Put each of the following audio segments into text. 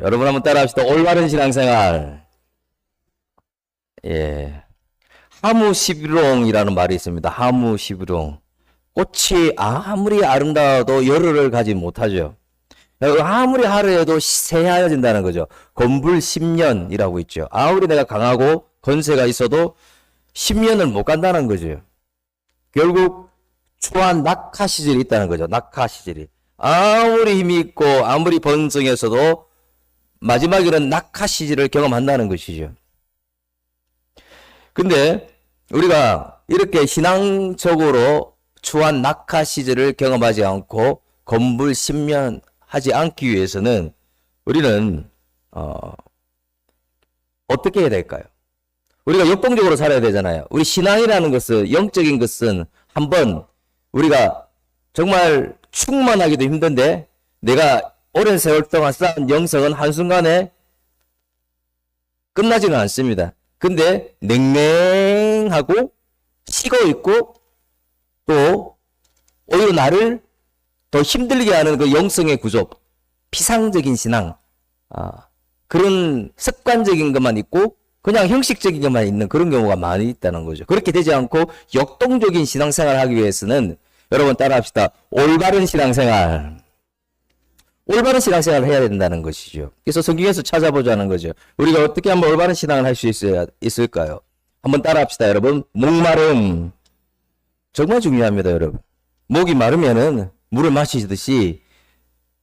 여러분 한번 따라합시다. 올바른 신앙생활. 예. 하무시비롱이라는 말이 있습니다. 하무시비롱. 꽃이 아무리 아름다워도 열흘을 가지 못하죠. 아무리 하루에도 새하얘진다는 거죠. 건불 10년이라고 있죠. 아무리 내가 강하고 건세가 있어도 10년을 못 간다는 거죠. 결국 초한 낙하 시절이 있다는 거죠. 낙하 시절이. 아무리 힘이 있고 아무리 번성해서도 마지막에는 낙하 시절을 경험한다는 것이죠. 근데 우리가 이렇게 신앙적으로 추한 낙하 시절을 경험하지 않고 건불 10년 하지 않기 위해서는 우리는 어떻게 해야 될까요? 우리가 역동적으로 살아야 되잖아요. 우리 신앙이라는 것은, 영적인 것은 한번 우리가 정말 충만하기도 힘든데 내가 오랜 세월 동안 쌓은 영성은 한순간에 끝나지는 않습니다. 근데 냉랭하고 식어 있고 또 오히려 나를 더 힘들게 하는 그 영성의 구조, 피상적인 신앙, 그런 습관적인 것만 있고 그냥 형식적인 것만 있는 그런 경우가 많이 있다는 거죠. 그렇게 되지 않고 역동적인 신앙생활을 하기 위해서는 여러분 따라합시다. 올바른 신앙생활. 올바른 신앙생활을 해야 된다는 것이죠. 그래서 성경에서 찾아보자는 거죠. 우리가 어떻게 하면 올바른 신앙을 할 수 있을까요? 한번 따라합시다, 여러분. 목마름. 정말 중요합니다, 여러분. 목이 마르면은 물을 마시듯이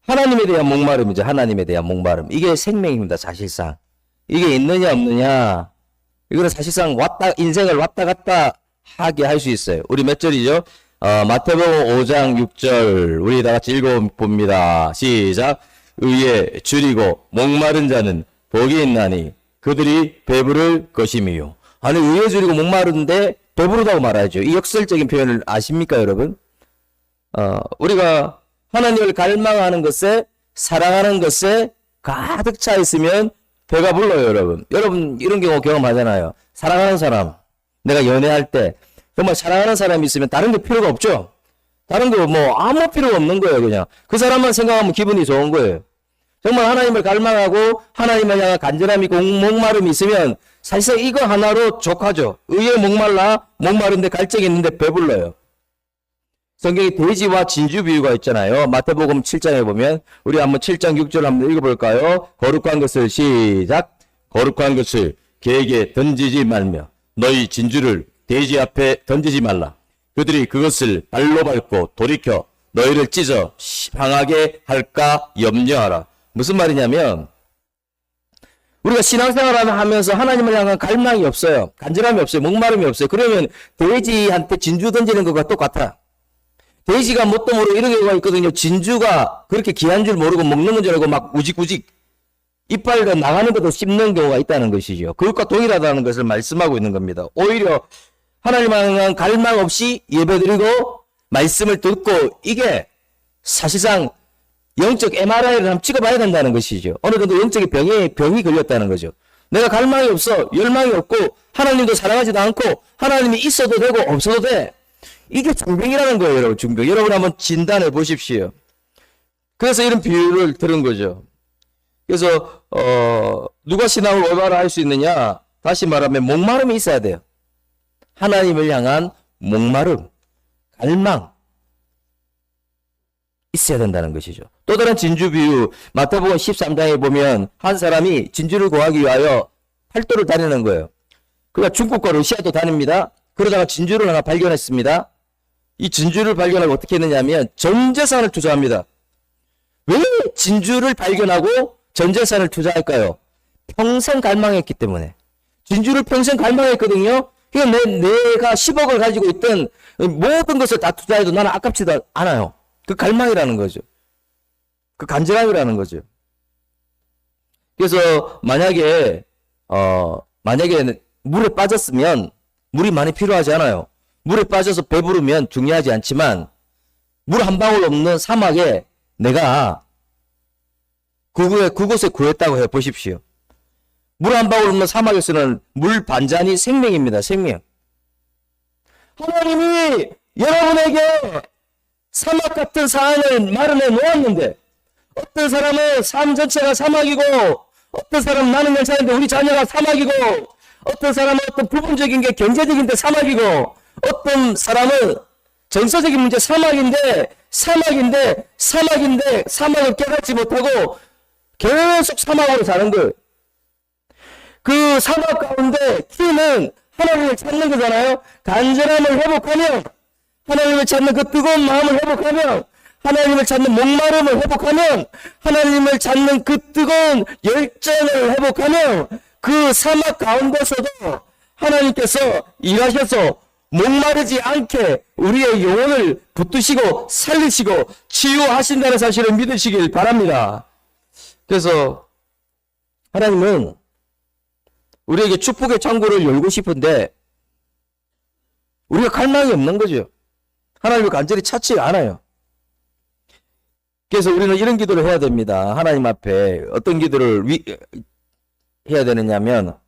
하나님에 대한 목마름이죠. 하나님에 대한 목마름. 이게 생명입니다, 사실상. 이게 있느냐 없느냐. 이거는 사실상 인생을 왔다 갔다 하게 할 수 있어요. 우리 몇 절이죠? 마태복음 5장 6절 우리 다 같이 읽어봅니다. 시작. 의에 줄이고 목마른 자는 복이 있나니 그들이 배부를 것임이요. 아니 의에 줄이고 목마른데 배부르다고 말하죠. 이 역설적인 표현을 아십니까 여러분? 우리가 하나님을 갈망하는 것에 사랑하는 것에 가득 차 있으면 배가 불러요 여러분. 여러분 이런 경우 경험하잖아요. 사랑하는 사람 내가 연애할 때 정말 사랑하는 사람이 있으면 다른 게 필요가 없죠. 다른 거 뭐 아무 필요가 없는 거예요. 그냥 그 사람만 생각하면 기분이 좋은 거예요. 정말 하나님을 갈망하고 하나님을 향한 간절함이 있고 목마름이 있으면 사실상 이거 하나로 족하죠. 의에 목말라 목마른데 갈증이 있는데 배불러요. 성경에 돼지와 진주 비유가 있잖아요. 마태복음 7장에 보면 우리 한번 7장 6절 한번 읽어볼까요? 거룩한 것을 시작. 거룩한 것을 개에게 던지지 말며 너희 진주를 돼지 앞에 던지지 말라. 그들이 그것을 발로 밟고 돌이켜 너희를 찢어 상하게 할까 염려하라. 무슨 말이냐면 우리가 신앙생활을 하면서 하나님을 향한 갈망이 없어요. 간절함이 없어요. 목마름이 없어요. 그러면 돼지한테 진주 던지는 것과 똑같아. 돼지가 뭣도 모르고 이런 경우가 있거든요. 진주가 그렇게 귀한 줄 모르고 먹는 건 줄 알고 막 우직우직 이빨과 나가는 것도 씹는 경우가 있다는 것이죠. 그것과 동일하다는 것을 말씀하고 있는 겁니다. 오히려 하나님을 향한 갈망 없이 예배드리고 말씀을 듣고 이게 사실상 영적 MRI를 한번 찍어봐야 된다는 것이죠. 어느 정도 영적인 병이 걸렸다는 거죠. 내가 갈망이 없어, 열망이 없고 하나님도 사랑하지도 않고 하나님이 있어도 되고 없어도 돼. 이게 중병이라는 거예요, 여러분. 중병. 여러분 한번 진단해 보십시오. 그래서 이런 비유를 들은 거죠. 그래서 누가 신앙을 올바로 할 수 있느냐? 다시 말하면 목마름이 있어야 돼요. 하나님을 향한 목마름, 갈망 있어야 된다는 것이죠. 또 다른 진주 비유 마태복음 13장에 보면 한 사람이 진주를 구하기 위하여 팔도를 다니는 거예요. 그러니까 중국과 러시아도 다닙니다. 그러다가 진주를 하나 발견했습니다. 이 진주를 발견하고 어떻게 했느냐면 전 재산을 투자합니다. 왜 진주를 발견하고 전 재산을 투자할까요? 평생 갈망했기 때문에. 진주를 평생 갈망했거든요. 그러니까 내가 10억을 가지고 있던 모든 것을 다 투자해도 나는 아깝지도 않아요. 그 갈망이라는 거죠. 그 간절함이라는 거죠. 그래서 만약에 물에 빠졌으면 물이 많이 필요하지 않아요. 물에 빠져서 배부르면 중요하지 않지만 물 한 방울 없는 사막에 내가 그곳에 구했다고 해 보십시오. 물 한 방울 없는 사막에서는 물 반잔이 생명입니다. 생명. 하나님이 여러분에게 사막 같은 사안을 마련해 놓았는데 어떤 사람은 삶 전체가 사막이고, 어떤 사람은 나는 괜찮은데 우리 자녀가 사막이고, 어떤 사람은 어떤 부분적인 게 경제적인데 사막이고, 어떤 사람은 정서적인 문제 사막인데 사막을 깨닫지 못하고 계속 사막으로 사는 거예요. 그 사막 가운데 키는 하나님을 찾는 거잖아요. 간절함을 회복하면, 하나님을 찾는 그 뜨거운 마음을 회복하면, 하나님을 찾는 목마름을 회복하면, 하나님을 찾는 그 뜨거운 열정을 회복하면, 그 사막 가운데서도 하나님께서 일하셔서 목마르지 않게 우리의 영혼을 붙드시고 살리시고 치유하신다는 사실을 믿으시길 바랍니다. 그래서 하나님은 우리에게 축복의 창고를 열고 싶은데 우리가 갈망이 없는 거죠. 하나님을 간절히 찾지 않아요. 그래서 우리는 이런 기도를 해야 됩니다. 하나님 앞에 어떤 기도를 해야 되느냐면,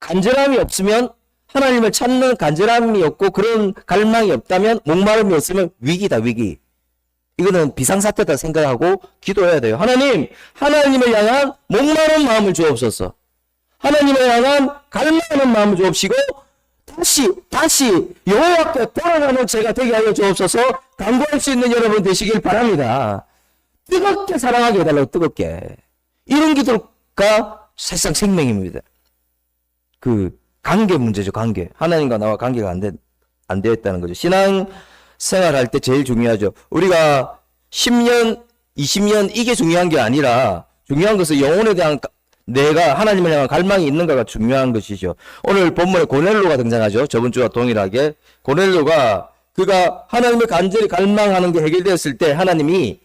간절함이 없으면, 하나님을 찾는 간절함이 없고 그런 갈망이 없다면, 목마름이 없으면 위기다, 위기. 이거는 비상사태다 생각하고 기도해야 돼요. 하나님, 하나님을 향한 목마른 마음을 주옵소서. 하나님을 향한 갈망하는 마음을 주옵시고 다시 여호와께 돌아가는 제가 되게 하여 주옵소서. 간구할 수 있는 여러분 되시길 바랍니다. 뜨겁게 사랑하게 해달라고, 뜨겁게. 이런 기도가 사실상 생명입니다. 그 관계 문제죠, 관계. 하나님과 나와 관계가 안 되어 있다는 거죠. 신앙 생활할 때 제일 중요하죠. 우리가 10년, 20년 이게 중요한 게 아니라 중요한 것은 영혼에 대한 내가 하나님을 향한 갈망이 있는가가 중요한 것이죠. 오늘 본문에 고넬로가 등장하죠. 저번 주와 동일하게. 고넬로가 그가 하나님을 간절히 갈망하는 게 해결되었을 때, 하나님이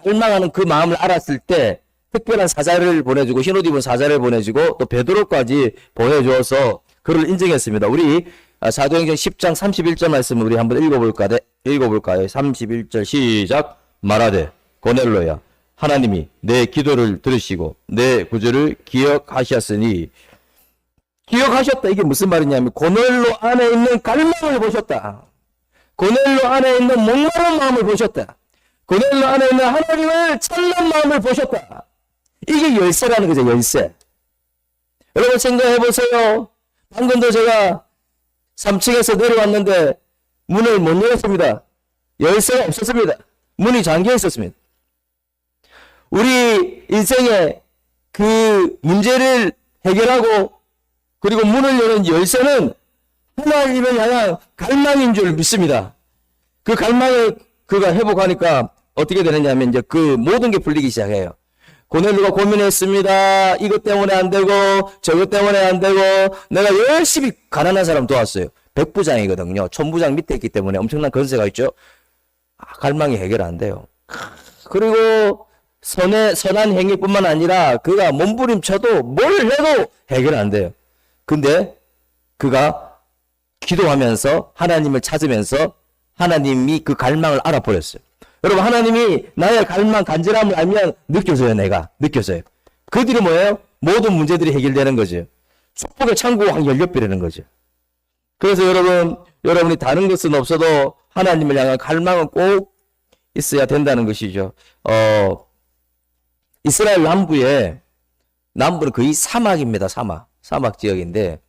갈망하는 그 마음을 알았을 때 특별한 사자를 보내주고, 흰옷 입은 사자를 보내주고 또 베드로까지 보내주어서 그를 인정했습니다. 우리 사도행전 10장 31절 말씀을 우리 한번 읽어볼까요? 31절 시작. 말하되 고넬로야, 하나님이 내 기도를 들으시고 내 구절을 기억하셨으니. 기억하셨다. 이게 무슨 말이냐면 고넬로 안에 있는 갈망을 보셨다. 고넬로 안에 있는 목마른 마음을 보셨다. 고넬로 안에 있는 하나님을 찾는 마음을 보셨다. 이게 열쇠라는 거죠, 열쇠. 여러분 생각해 보세요. 방금도 제가 3층에서 내려왔는데 문을 못 열었습니다. 열쇠가 없었습니다. 문이 잠겨 있었습니다. 우리 인생의 그 문제를 해결하고 그리고 문을 여는 열쇠는 하나님을 향한 갈망인 줄 믿습니다. 그 갈망을 그가 회복하니까 어떻게 되느냐면 이제 그 모든 게 풀리기 시작해요. 고넬로가 고민했습니다. 이것 때문에 안 되고 저것 때문에 안 되고 내가 열심히 가난한 사람 도왔어요. 백부장이거든요. 천부장 밑에 있기 때문에 엄청난 건세가 있죠. 갈망이 해결 안 돼요. 그리고 선한 행위뿐만 아니라 그가 몸부림쳐도 뭘 해도 해결 안 돼요. 근데 그가 기도하면서 하나님을 찾으면서 하나님이 그 갈망을 알아버렸어요. 여러분, 하나님이 나의 갈망, 간절함을 알면 느껴져요. 내가 느껴져요. 그 뒤로 뭐예요? 모든 문제들이 해결되는 거죠. 축복의 창고가 확 열려버리는 거죠. 그래서 여러분이 다른 것은 없어도 하나님을 향한 갈망은 꼭 있어야 된다는 것이죠. 이스라엘 남부는 거의 사막입니다. 사막 지역인데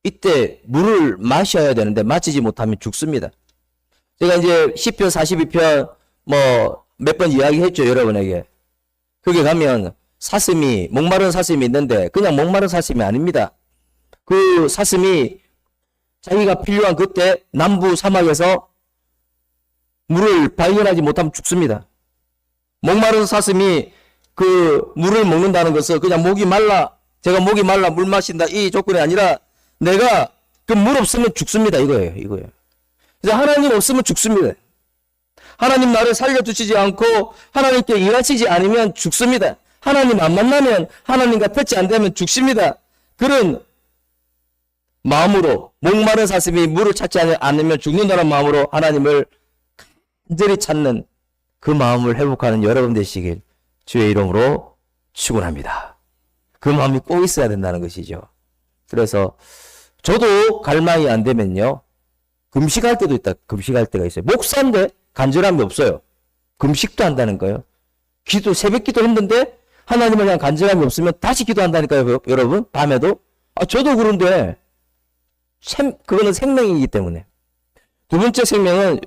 이때 물을 마셔야 되는데 마시지 못하면 죽습니다. 제가 이제 시편 42편 몇 번 이야기했죠, 여러분에게. 거기 가면 목마른 사슴이 있는데 그냥 목마른 사슴이 아닙니다. 그 사슴이 자기가 필요한 그때 남부 사막에서 물을 발견하지 못하면 죽습니다. 목마른 사슴이 그 물을 먹는다는 것은 그냥 제가 목이 말라 물 마신다 이 조건이 아니라 내가 그 물 없으면 죽습니다. 이거예요. 그래서 하나님 없으면 죽습니다. 하나님 나를 살려주시지 않고 하나님께 일하시지 않으면 죽습니다. 하나님 안 만나면, 하나님과 터치 안 되면 죽습니다. 그런 마음으로, 목마른 사슴이 물을 찾지 않으면 죽는다는 마음으로 하나님을 간절히 찾는 그 마음을 회복하는 여러분 되시길 주의 이름으로 축원합니다. 그 마음이 꼭 있어야 된다는 것이죠. 그래서 저도 갈망이 안 되면요, 금식할 때도 있다. 금식할 때가 있어요. 목사인데 간절함이 없어요. 금식도 한다는 거예요. 새벽 기도 했는데 하나님을 향한 간절함이 없으면 다시 기도한다니까요, 여러분. 밤에도. 저도 그런데 그거는 생명이기 때문에. 두 번째 생명은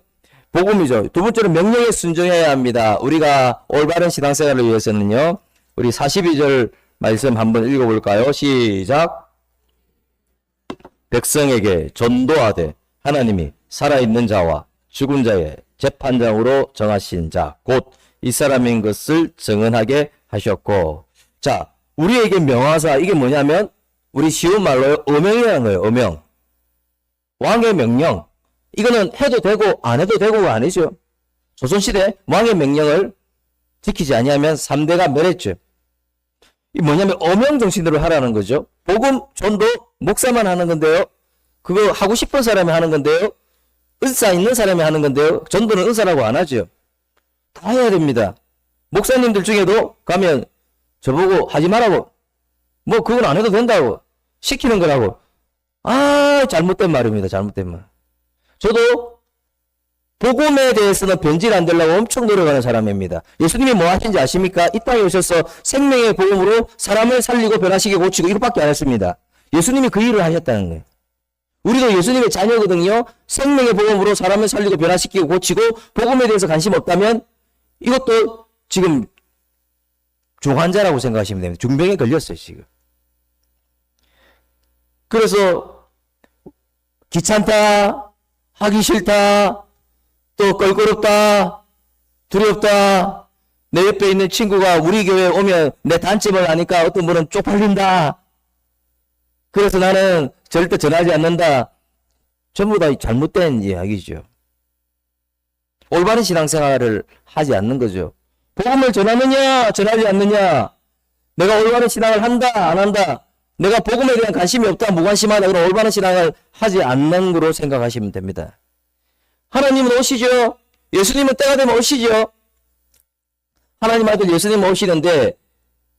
복음이죠. 두 번째는 명령에 순종해야 합니다. 우리가 올바른 신앙생활을 위해서는요. 우리 42절 말씀 한번 읽어볼까요? 시작. 백성에게 전도하되 하나님이 살아있는 자와 죽은 자의 재판장으로 정하신 자 곧 이 사람인 것을 증언하게 하셨고. 자, 우리에게 명하사, 이게 뭐냐면 우리 쉬운 말로 어명이라는 거예요. 어명. 왕의 명령. 이거는 해도 되고 안 해도 되고가 아니죠. 조선시대 왕의 명령을 지키지 아니하면 3대가 멸했죠. 이 뭐냐면 어명 정신대로 하라는 거죠. 복음, 전도, 목사만 하는 건데요. 그거 하고 싶은 사람이 하는 건데요. 은사 있는 사람이 하는 건데요. 전도는 은사라고 안 하죠. 다 해야 됩니다. 목사님들 중에도 가면 저보고 하지 말라고, 뭐 그건 안 해도 된다고 시키는 거라고. 잘못된 말입니다. 잘못된 말. 저도 복음에 대해서는 변질 안 되려고 엄청 노력하는 사람입니다. 예수님이 뭐 하신지 아십니까? 이 땅에 오셔서 생명의 복음으로 사람을 살리고 변화시키고 고치고 이것밖에 안 했습니다. 예수님이 그 일을 하셨다는 거예요. 우리도 예수님의 자녀거든요. 생명의 복음으로 사람을 살리고 변화시키고 고치고 복음에 대해서 관심 없다면 이것도 지금 중환자라고 생각하시면 됩니다. 중병에 걸렸어요, 지금. 그래서 귀찮다, 하기 싫다, 또 껄끄럽다, 두렵다, 내 옆에 있는 친구가 우리 교회에 오면 내 단점을 아니까 어떤 분은 쪽팔린다. 그래서 나는 절대 전하지 않는다. 전부 다 잘못된 이야기죠. 올바른 신앙생활을 하지 않는 거죠. 복음을 전하느냐, 전하지 않느냐. 내가 올바른 신앙을 한다, 안 한다. 내가 복음에 대한 관심이 없다, 무관심하다. 그럼 올바른 신앙을 하지 않는 거로 생각하시면 됩니다. 하나님은 오시죠. 예수님은 때가 되면 오시죠. 하나님 아들 예수님은 오시는데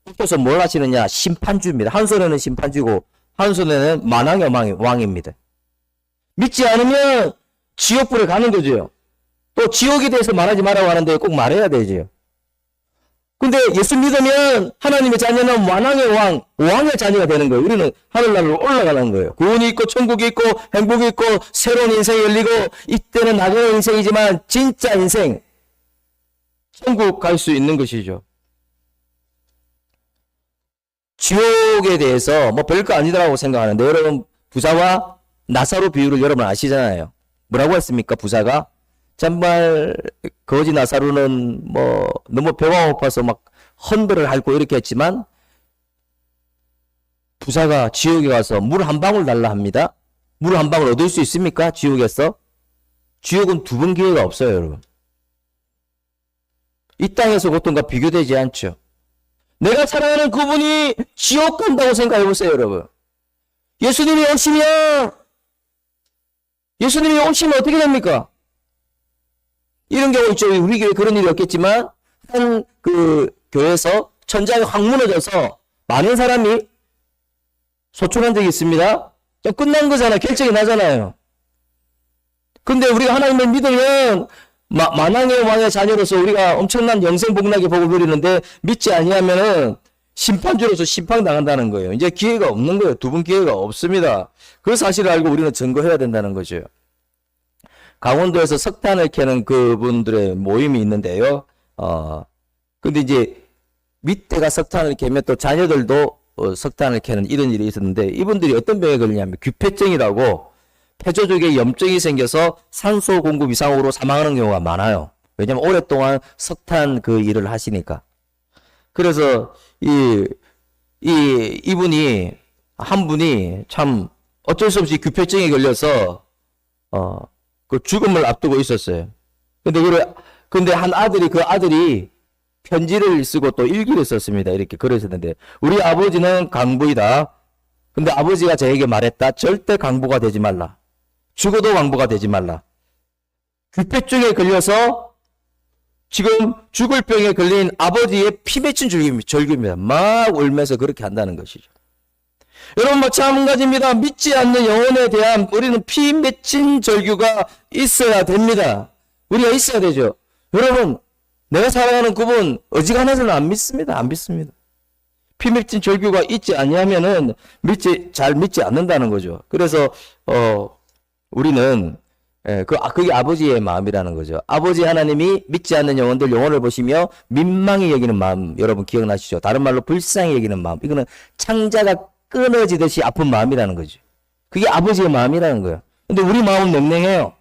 오셔서 뭘 하시느냐? 심판주입니다. 한 손에는 심판주고 한 손에는 만왕의 왕입니다. 믿지 않으면 지옥불에 가는 거죠. 또 지옥에 대해서 말하지 말라고 하는데 꼭 말해야 되죠. 근데 예수 믿으면 하나님의 자녀는 만왕의 왕, 왕의 자녀가 되는 거예요. 우리는 하늘나라로 올라가는 거예요. 구원이 있고 천국이 있고 행복이 있고 새로운 인생이 열리고 이때는 나그네 인생이지만 진짜 인생, 천국 갈 수 있는 것이죠. 지옥에 대해서 뭐 별거 아니더라고 생각하는데 여러분 부자와 나사로 비유를 여러분 아시잖아요. 뭐라고 했습니까? 부자가 정말 거지 나사로는 뭐 너무 배가 고파서 막 헌벌을 핥고 이렇게 했지만 부자가 지옥에 가서 물 한 방울 달라 합니다. 물 한 방울 얻을 수 있습니까? 지옥에서? 지옥은 두 번 기회가 없어요, 여러분. 이 땅에서 고통과 비교되지 않죠. 내가 사랑하는 그분이 지옥 간다고 생각해 보세요, 여러분. 예수님이 오시면 어떻게 됩니까? 이런 경우 있죠. 우리 교회 그런 일이 없겠지만 한 그 교회에서 천장이 확 무너져서 많은 사람이 소출한 적이 있습니다. 끝난 거잖아요. 결정이 나잖아요. 근데 우리가 하나님을 믿으면 만왕의 왕의 자녀로서 우리가 엄청난 영생복락의 복을 누리는데 믿지 아니하면은 심판주로서 심판당한다는 거예요. 이제 기회가 없는 거예요. 두 번 기회가 없습니다. 그 사실을 알고 우리는 증거해야 된다는 거죠. 강원도에서 석탄을 캐는 그분들의 모임이 있는데요. 근데 이제 밑에가 석탄을 캐면 또 자녀들도 석탄을 캐는 이런 일이 있었는데 이분들이 어떤 병에 걸리냐면 규폐증이라고 폐조족에 염증이 생겨서 산소 공급 이상으로 사망하는 경우가 많아요. 왜냐면 오랫동안 석탄 그 일을 하시니까. 그래서 이분이 한 분이 참 어쩔 수 없이 규폐증에 걸려서 그 죽음을 앞두고 있었어요. 근데 한 아들이 그 아들이 편지를 쓰고 또 일기를 썼습니다. 이렇게 그러셨는데 우리 아버지는 강부이다. 근데 아버지가 저에게 말했다. 절대 강부가 되지 말라. 죽어도 강부가 되지 말라. 규폐증에 걸려서 지금 죽을 병에 걸린 아버지의 피 맺힌 절규입니다. 막 울면서 그렇게 한다는 것이죠. 여러분 마찬가지입니다. 믿지 않는 영혼에 대한 우리는 피 맺힌 절규가 있어야 됩니다. 우리가 있어야 되죠. 여러분 내가 사랑하는 그분 어지간해서는 안 믿습니다. 안 믿습니다. 피 맺힌 절규가 있지 아니하면은 잘 믿지 않는다는 거죠. 그래서 우리는 그게 아버지의 마음이라는 거죠. 아버지 하나님이 믿지 않는 영혼들 영혼을 보시며 민망히 여기는 마음, 여러분 기억나시죠? 다른 말로 불쌍히 여기는 마음. 이거는 창자가 끊어지듯이 아픈 마음이라는 거죠. 그게 아버지의 마음이라는 거예요. 근데 우리 마음은 냉랭해요.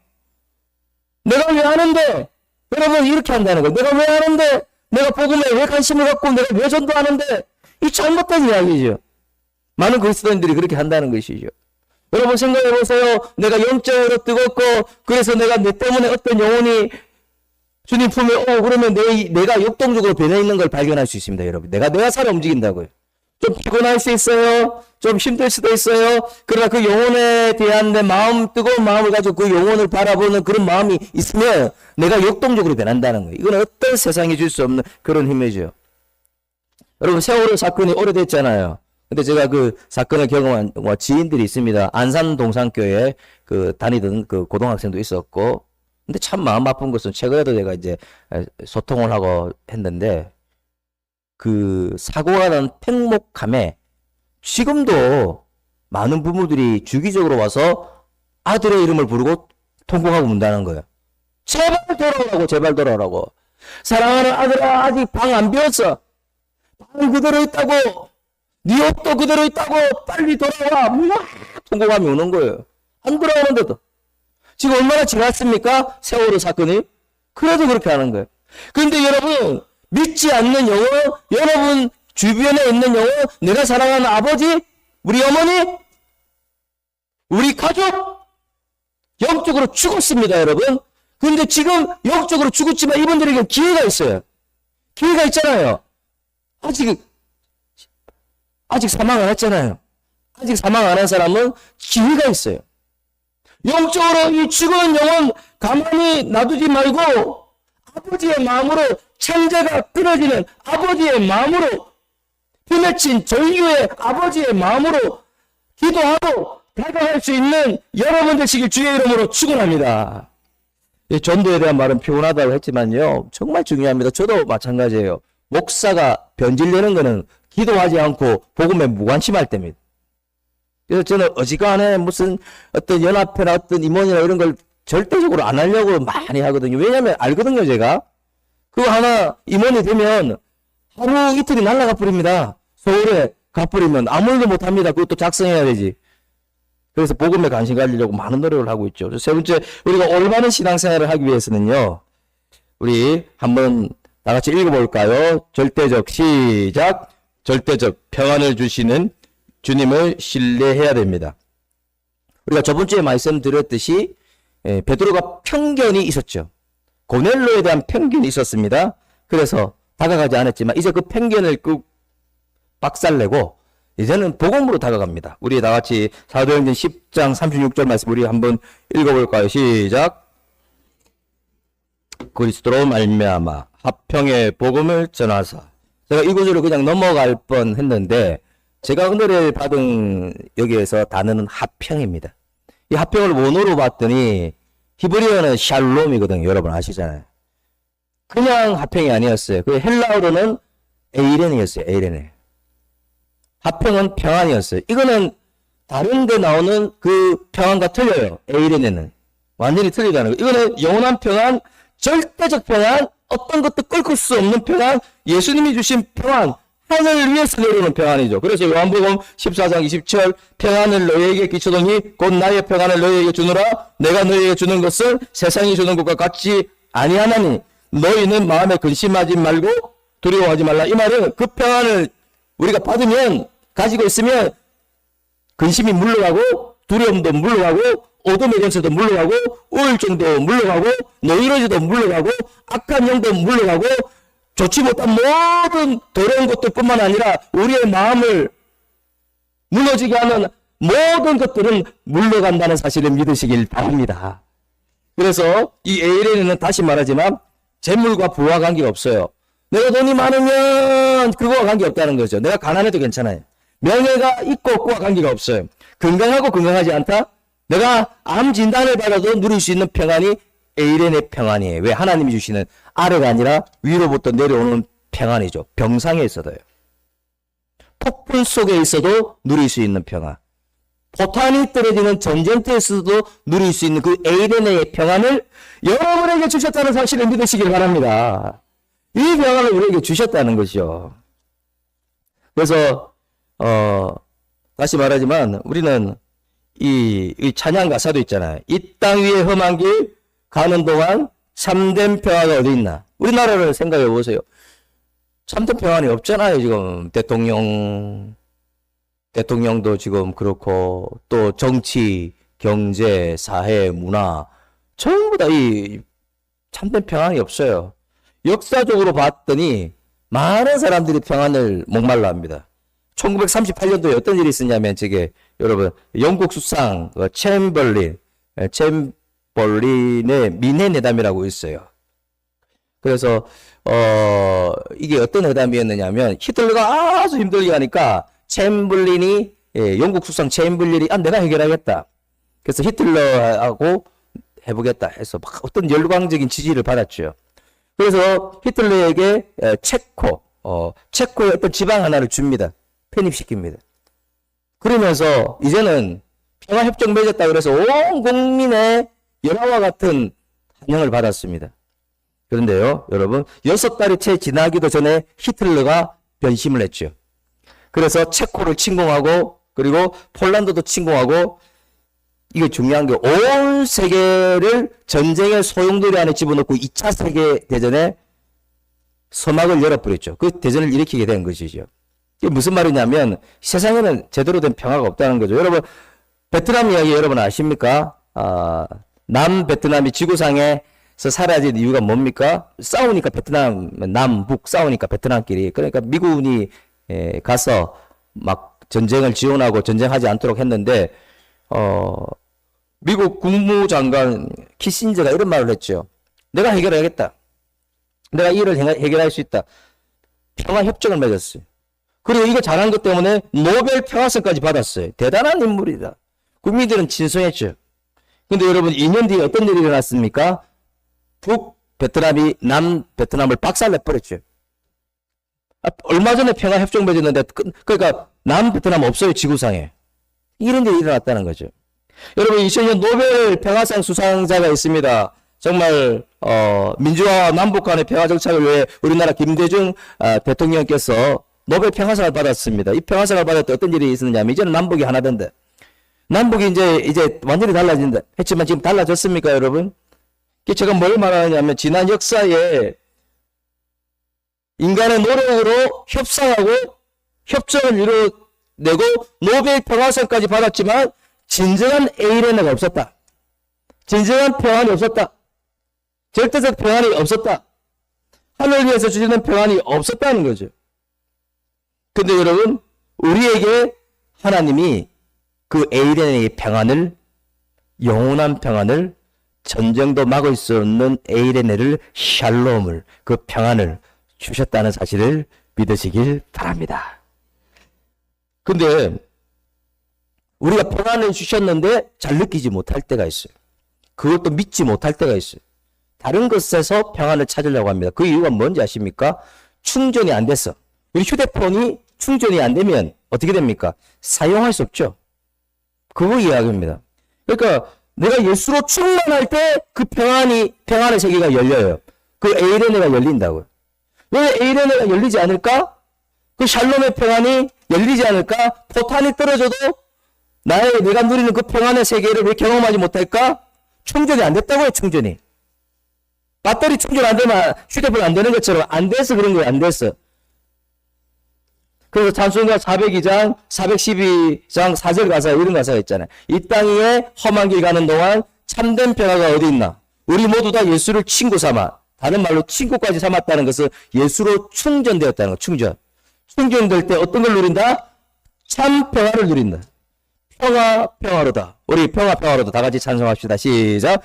내가 왜 하는데? 여러분 이렇게 한다는 거예요. 내가 왜 하는데? 내가 복음에 왜 관심을 갖고 내가 왜 전도하는데? 이 잘못된 이야기죠. 많은 그리스도인들이 그렇게 한다는 것이죠. 여러분 생각해 보세요. 내가 영적으로 뜨겁고 그래서 내가 내 때문에 어떤 영혼이 주님 품에 그러면 내가 역동적으로 변해 있는 걸 발견할 수 있습니다. 여러분 내가 살아 움직인다고요. 좀 피곤할 수 있어요. 좀 힘들 수도 있어요. 그러나 그 영혼에 대한 내 마음, 뜨거운 마음을 가지고 그 영혼을 바라보는 그런 마음이 있으면 내가 역동적으로 변한다는 거예요. 이건 어떤 세상이 줄 수 없는 그런 힘이죠. 여러분 세월호 사건이 오래됐잖아요. 근데 제가 그 사건을 경험한 지인들이 있습니다. 안산 동산교에 다니던 그 고등학생도 있었고, 근데 참 마음 아픈 것은 최근에도 제가 이제 소통을 하고 했는데, 그 사고가 난 팽목함에 지금도 많은 부모들이 주기적으로 와서 아들의 이름을 부르고 통곡하고 문다는 거예요. 제발 돌아오라고, 제발 돌아오라고. 사랑하는 아들아, 아직 방 안 비웠어. 방 그대로 있다고. 네 옷도 그대로 있다고. 빨리 돌아와. 막 통곡함이 오는 거예요. 안 돌아오는데도. 지금 얼마나 지났습니까? 세월호 사건이. 그래도 그렇게 하는 거예요. 그런데 여러분, 믿지 않는 영혼, 여러분 주변에 있는 영혼, 내가 사랑하는 아버지, 우리 어머니, 우리 가족, 영적으로 죽었습니다, 여러분. 그런데 지금 영적으로 죽었지만 이분들에게 기회가 있어요. 기회가 있잖아요. 아직 사망 안 했잖아요. 아직 사망 안 한 사람은 기회가 있어요. 영적으로 이 죽은 영혼 가만히 놔두지 말고 아버지의 마음으로 창자가 끊어지는 아버지의 마음으로 피맺힌 전류의 아버지의 마음으로 기도하고 다가갈 수 있는 여러분 되시길 주의 이름으로 축원합니다. 전도에 대한 말은 피곤하다고 했지만요. 정말 중요합니다. 저도 마찬가지예요. 목사가 변질되는 거는 기도하지 않고 복음에 무관심할 때입니다. 그래서 저는 어지간해 무슨 어떤 연합회나 어떤 임원이나 이런 걸 절대적으로 안 하려고 많이 하거든요. 왜냐하면 알거든요, 제가. 그거 하나 임원이 되면 하루 이틀이 날아가 버립니다. 서울에 가버리면 아무 일도 못합니다. 그것도 작성해야 되지. 그래서 복음에 관심 가지려고 많은 노력을 하고 있죠. 세 번째, 우리가 올바른 신앙생활을 하기 위해서는요. 우리 한번 다 같이 읽어볼까요? 절대적, 시작. 절대적 평안을 주시는 주님을 신뢰해야 됩니다. 우리가 저번 주에 말씀드렸듯이 베드로가 편견이 있었죠. 고넬로에 대한 편견이 있었습니다. 그래서 다가가지 않았지만 이제 그 편견을 박살내고 이제는 복음으로 다가갑니다. 우리 다 같이 사도행전 10장 36절 말씀 우리 한번 읽어볼까요? 시작. 그리스도로 말미암아 화평의 복음을 전하사. 제가 이 구절을 그냥 넘어갈 뻔 했는데 제가 은혜를 받은 여기에서 단어는 화평입니다. 이 화평을 원어로 봤더니 히브리어는 샬롬이거든요. 여러분 아시잖아요. 그냥 화평이 아니었어요. 그 헬라어로는 에이렌이었어요. 에이렌에. 화평은 평안이었어요. 이거는 다른 데 나오는 그 평안과 틀려요. 에이렌에는. 완전히 틀리다는 거예요. 이거는 영원한 평안, 절대적 평안, 어떤 것도 끓을 수 없는 평안, 예수님이 주신 평안, 하늘을 위해서 내려오는 평안이죠. 그래서 요한복음 14장 20절 평안을 너희에게 끼쳐더니 곧 나의 평안을 너희에게 주노라. 내가 너희에게 주는 것은 세상이 주는 것과 같지 아니하나니 너희는 마음에 근심하지 말고 두려워하지 말라. 이 말은 그 평안을 우리가 받으면 가지고 있으면 근심이 물러가고 두려움도 물러가고 어둠의 권세도 물러가고 우울증도 물러가고 노이로지도 물러가고 악한 영도 물러가고 좋지 못한 모든 더러운 것들뿐만 아니라 우리의 마음을 무너지게 하는 모든 것들은 물러간다는 사실을 믿으시길 바랍니다. 그래서 이 에이레는 다시 말하지만 재물과 부와 관계가 없어요. 내가 돈이 많으면 그거와 관계없다는 거죠. 내가 가난해도 괜찮아요. 명예가 있고 없고와 관계가 없어요. 건강하고 건강하지 않다? 내가 암 진단을 받아도 누릴 수 있는 평안이 에이렌의 평안이에요. 왜? 하나님이 주시는 아래가 아니라 위로부터 내려오는 평안이죠. 병상에 있어도요. 폭풍 속에 있어도 누릴 수 있는 평안. 포탄이 떨어지는 전쟁터에서도 누릴 수 있는 그 에이렌의 평안을 여러분에게 주셨다는 사실을 믿으시길 바랍니다. 이 평안을 우리에게 주셨다는 것이죠. 그래서 다시 말하지만 우리는 이 찬양 가사도 있잖아요. 이 땅 위에 험한 길 가는 동안 참된 평화가 어디 있나? 우리나라를 생각해 보세요. 참된 평안이 없잖아요. 지금 대통령도 지금 그렇고 또 정치, 경제, 사회, 문화 전부 다 이 참된 평안이 없어요. 역사적으로 봤더니 많은 사람들이 평안을 목말라 합니다. 1938년도에 어떤 일이 있었냐면 저게 여러분 영국 수상 챔버린의 미네 회담이라고 있어요. 그래서 이게 어떤 회담이었느냐면 히틀러가 아주 힘들게 하니까 챔버린이 영국 수상 챔버린이 내가 해결하겠다. 그래서 히틀러하고 해보겠다 해서 막 어떤 열광적인 지지를 받았죠. 그래서 히틀러에게 체코의 어떤 지방 하나를 줍니다. 편입시킵니다. 그러면서 이제는 평화협정 맺었다 그래서 온 국민의 열화와 같은 환영을 받았습니다. 그런데요, 여러분, 6달이 채 지나기도 전에 히틀러가 변심을 했죠. 그래서 체코를 침공하고, 그리고 폴란드도 침공하고, 이게 중요한 게 온 세계를 전쟁의 소용돌이 안에 집어넣고 2차 세계대전에 서막을 열어버렸죠. 그 대전을 일으키게 된 것이죠. 이게 무슨 말이냐면 세상에는 제대로 된 평화가 없다는 거죠. 여러분, 베트남 이야기 여러분 아십니까? 남베트남이 지구상에서 사라진 이유가 뭡니까? 싸우니까 베트남, 남북 싸우니까 베트남끼리. 그러니까 미군이 가서 막 전쟁을 지원하고 전쟁하지 않도록 했는데, 미국 국무장관 키신저가 이런 말을 했죠. 내가 해결하겠다. 내가 이 일을 해결할 수 있다. 평화협정을 맺었어요. 그리고 이거 잘한 것 때문에 노벨 평화상까지 받았어요. 대단한 인물이다. 국민들은 친송했죠. 근데 여러분 2년 뒤에 어떤 일이 일어났습니까? 북베트남이 남베트남을 박살내버렸죠. 얼마 전에 평화협정 맺었는데 그러니까 남베트남 없어요. 지구상에. 이런 일이 일어났다는 거죠. 여러분 2000년 노벨 평화상 수상자가 있습니다. 정말 민주화와 남북 간의 평화 정착을 위해 우리나라 김대중 대통령께서 노벨 평화상을 받았습니다. 이 평화상을 받을 때 어떤 일이 있었냐면 이제는 남북이 하나된다. 남북이 이제 완전히 달라진다. 했지만 지금 달라졌습니까, 여러분? 제가 뭘 말하냐면 지난 역사에 인간의 노력으로 협상하고 협정을 이뤄내고 노벨 평화상까지 받았지만 진정한 에이렌가 없었다. 진정한 평안이 없었다. 절대적 평안이 없었다. 하늘 위에서 주시는 평안이 없었다는 거죠. 근데 여러분, 우리에게 하나님이 그 에이렌의 평안을, 영원한 평안을, 전쟁도 막을 수 없는 에이렌을, 샬롬을, 그 평안을 주셨다는 사실을 믿으시길 바랍니다. 근데 우리가 평안을 주셨는데 잘 느끼지 못할 때가 있어요. 그것도 믿지 못할 때가 있어요. 다른 것에서 평안을 찾으려고 합니다. 그 이유가 뭔지 아십니까? 충전이 안 됐어. 우리 휴대폰이 충전이 안 되면 어떻게 됩니까? 사용할 수 없죠. 그거 이야기입니다. 그러니까 내가 예수로 충만할 때 그 평안의 세계가 열려요. 그 에이레네가 열린다고요. 왜 에이레네가 열리지 않을까? 그 샬롬의 평안이 열리지 않을까? 포탄이 떨어져도 내가 누리는 그 평안의 세계를 왜 경험하지 못할까? 충전이 안 됐다고요, 충전이. 배터리 충전 안 되면 휴대폰 안 되는 것처럼 안 돼서 그런 거예요, 안 됐어. 그래서 찬송가 402장, 412장 4절 가사 이런 가사가 있잖아요. 이 땅 위에 험한 길 가는 동안 참된 평화가 어디 있나? 우리 모두 다 예수를 친구 삼아. 다른 말로 친구까지 삼았다는 것은 예수로 충전되었다는 거, 충전. 충전될 때 어떤 걸 누린다? 참 평화를 누린다. 평화로다. 우리 평화로다. 다 같이 찬송합시다. 시작.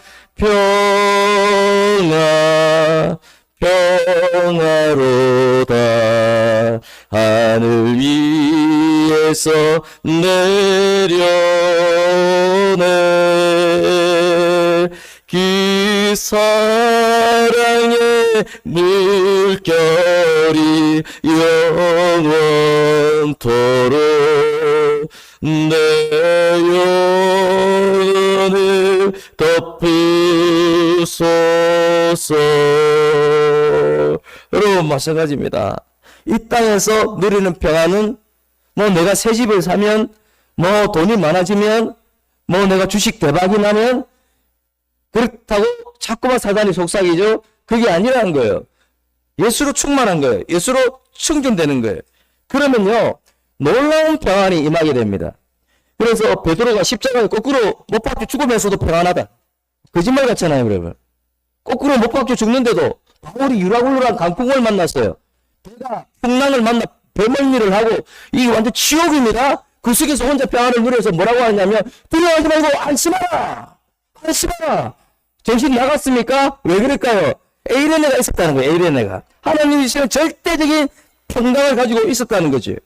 평화로다. 하늘 위에서 내려오네. 사랑의 물결이 영원토록 내 영혼을 덮으소서. 여러분, 마찬가지입니다. 이 땅에서 누리는 평안은 뭐 내가 새 집을 사면, 뭐 돈이 많아지면, 뭐 내가 주식 대박이 나면 그렇다고 자꾸만 사단이 속삭이죠. 그게 아니라는 거예요. 예수로 충만한 거예요. 예수로 충전되는 거예요. 그러면요, 놀라운 평안이 임하게 됩니다. 그래서 베드로가 십자가에 거꾸로 못 박혀 죽으면서도 평안하다. 거짓말 같잖아요, 여러분. 거꾸로 못 박혀 죽는데도 바울이 유라굴로란 강풍을 만났어요. 배가 풍랑을 만나 배멀미를 하고 이게 완전 지옥입니다. 그 속에서 혼자 평안을 누려서 뭐라고 하냐면 두려워하지 말고 안심하라. 안심하라. 정신 나갔습니까? 왜 그럴까요? 에이레네가 있었다는 거예요. 에이레네가. 하나님이 주시는 절대적인 평강을 가지고 있었다는 거지.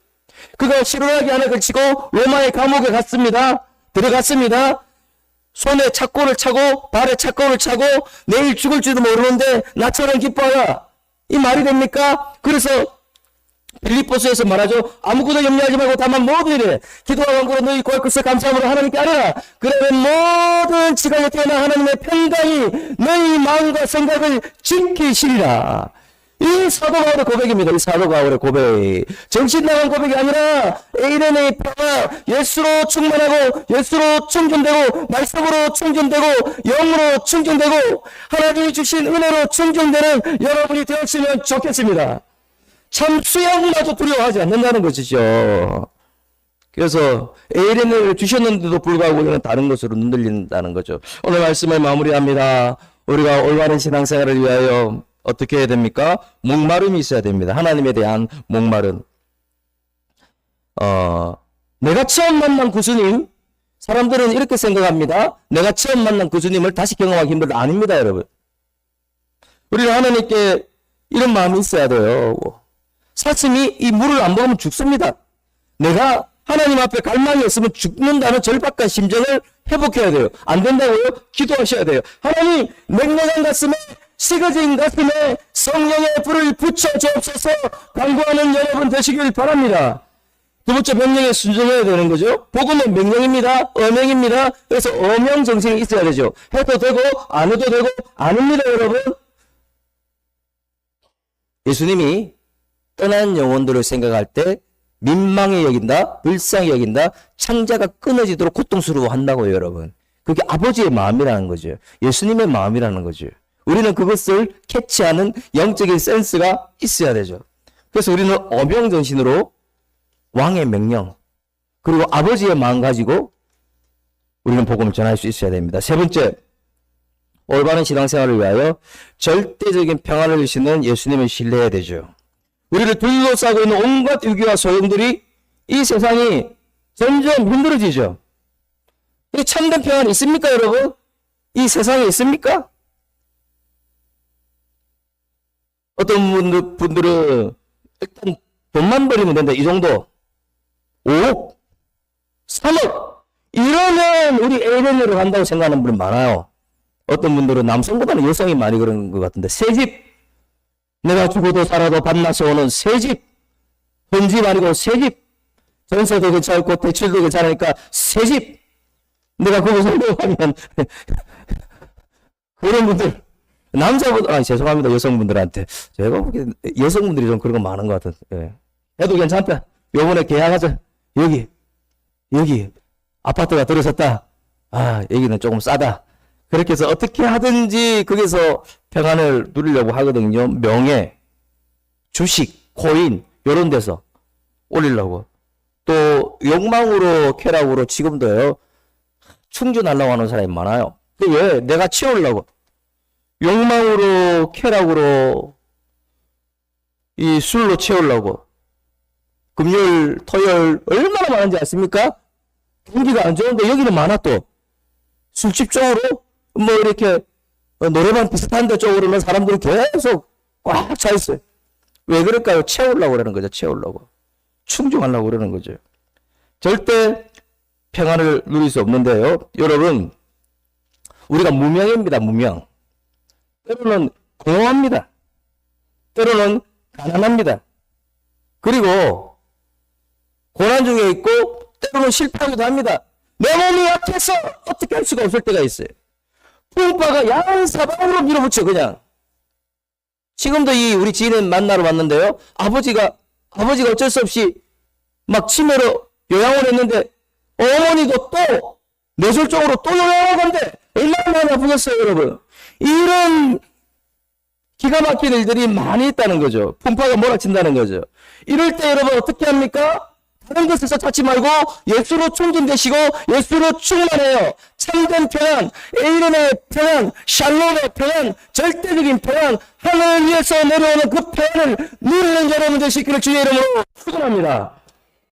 그가 시로라기 하나 걸치고 로마의 감옥에 갔습니다. 들어갔습니다. 손에 착고를 차고 발에 착고를 차고 내일 죽을지도 모르는데 나처럼 기뻐하라. 이 말이 됩니까? 그래서 빌립보서에서 말하죠. 아무것도 염려하지 말고 다만 모든 일에 기도와 간구로 너희 구할 것을 감사함으로 하나님께 아뢰라. 그러면 모든 지각에 태어난 하나님의 평강이 너희 마음과 생각을 지키시리라. 이 사도 바울의 고백입니다. 이 사도 바울의 고백. 정신 나간 고백이 아니라 에이레네의 평화, 예수로 충만하고 예수로 충전되고 말씀으로 충전되고 영으로 충전되고 하나님이 주신 은혜로 충전되는 여러분이 되었으면 좋겠습니다. 참 수양마저 두려워하지 않는다는 것이죠. 그래서 에이레네를 주셨는데도 불구하고 우리는 다른 것으로 눈들린다는 거죠. 오늘 말씀을 마무리합니다. 우리가 올바른 신앙생활을 위하여 어떻게 해야 됩니까? 목마름이 있어야 됩니다. 하나님에 대한 목마름. 내가 처음 만난 구주님, 사람들은 이렇게 생각합니다. 내가 처음 만난 구주님을 다시 경험하기 힘들다. 아닙니다, 여러분. 우리는 하나님께 이런 마음이 있어야 돼요. 사슴이 이 물을 안 먹으면 죽습니다. 내가 하나님 앞에 갈망이 없으면 죽는다는 절박한 심정을 회복해야 돼요. 안 된다고요? 기도하셔야 돼요. 하나님, 냉랭한 가슴에 식어진 가슴에 성령의 불을 붙여 주옵소서 간구하는 여러분 되시길 바랍니다. 두 번째, 명령에 순종해야 되는 거죠. 복음은 명령입니다. 어명입니다. 그래서 어명 정신이 있어야 되죠. 해도 되고 안 해도 되고 아닙니다, 여러분. 예수님이 떠난 영혼들을 생각할 때 민망히 여긴다, 불쌍히 여긴다, 창자가 끊어지도록 고통스러워한다고요, 여러분. 그게 아버지의 마음이라는 거죠. 예수님의 마음이라는 거죠. 우리는 그것을 캐치하는 영적인 센스가 있어야 되죠. 그래서 우리는 어명정신으로 왕의 명령, 그리고 아버지의 마음 가지고 우리는 복음을 전할 수 있어야 됩니다. 세 번째, 올바른 신앙생활을 위하여 절대적인 평안을 주시는 예수님을 신뢰해야 되죠. 우리를 둘러싸고 있는 온갖 위기와 소용들이 이 세상이 점점 힘들어지죠. 이 참된 평안이 있습니까, 여러분? 이 세상에 있습니까? 어떤 분들은 일단 돈만 벌이면 된다. 이 정도. 5억, 3억. 이러면 우리 에이레네로 간다고 생각하는 분이 많아요. 어떤 분들은 남성보다는 여성이 많이 그런 것 같은데, 새 집. 내가 죽어도 살아도 밤낮에 오는 새 집. 혼집 아니고 새 집. 전세도 괜찮고 대출도 괜찮으니까 새 집. 내가 그거 설명하면 그런 분들. 남자분들, 죄송합니다. 여성분들한테. 제가 보기엔 여성분들이 좀 그런 거 많은 것 같은데. 예. 해도 괜찮다. 요번에 계약하자. 여기. 아파트가 들어섰다. 여기는 조금 싸다. 그렇게 해서 어떻게 하든지 거기서 평안을 누리려고 하거든요. 명예, 주식, 코인, 요런 데서 올리려고. 또, 욕망으로, 쾌락으로 지금도요, 충전하려고 하는 사람이 많아요. 왜? 내가 채우려고. 욕망으로, 쾌락으로, 이 술로 채우려고. 금요일, 토요일, 얼마나 많은지 아십니까? 경기가 안 좋은데 여기는 많아 또. 술집 쪽으로, 뭐 이렇게, 노래방 비슷한 데 쪽으로는 사람들이 계속 꽉 차 있어요. 왜 그럴까요? 채우려고 그러는 거죠. 채우려고. 충족하려고 그러는 거죠. 절대 평안을 누릴 수 없는데요. 여러분, 우리가 무명입니다. 무명. 때로는 공허합니다. 때로는 가난합니다. 그리고 고난 중에 있고 때로는 실패하기도 합니다. 내 몸이 약해서 어떻게 할 수가 없을 때가 있어요. 풍파가 야한 사방으로 밀어붙여 그냥. 지금도 이 우리 지인 만나러 왔는데요. 아버지가 어쩔 수 없이 막 치매로 요양을 했는데 어머니도 또 뇌졸중으로 또 요양을 간대. 얼마나 많이 아프겠어요, 여러분. 이런 기가 막힌 일들이 많이 있다는 거죠. 풍파가 몰아친다는 거죠. 이럴 때 여러분 어떻게 합니까? 다른 것에서 찾지 말고 예수로 충전되시고 예수로 충만해요. 참된 평안, 에이론의 평안, 샬롬의 평안, 절대적인 평안, 하늘 위에서 내려오는 그 평안을 누리는 여러분 되시기를 주의 이름으로 축원합니다.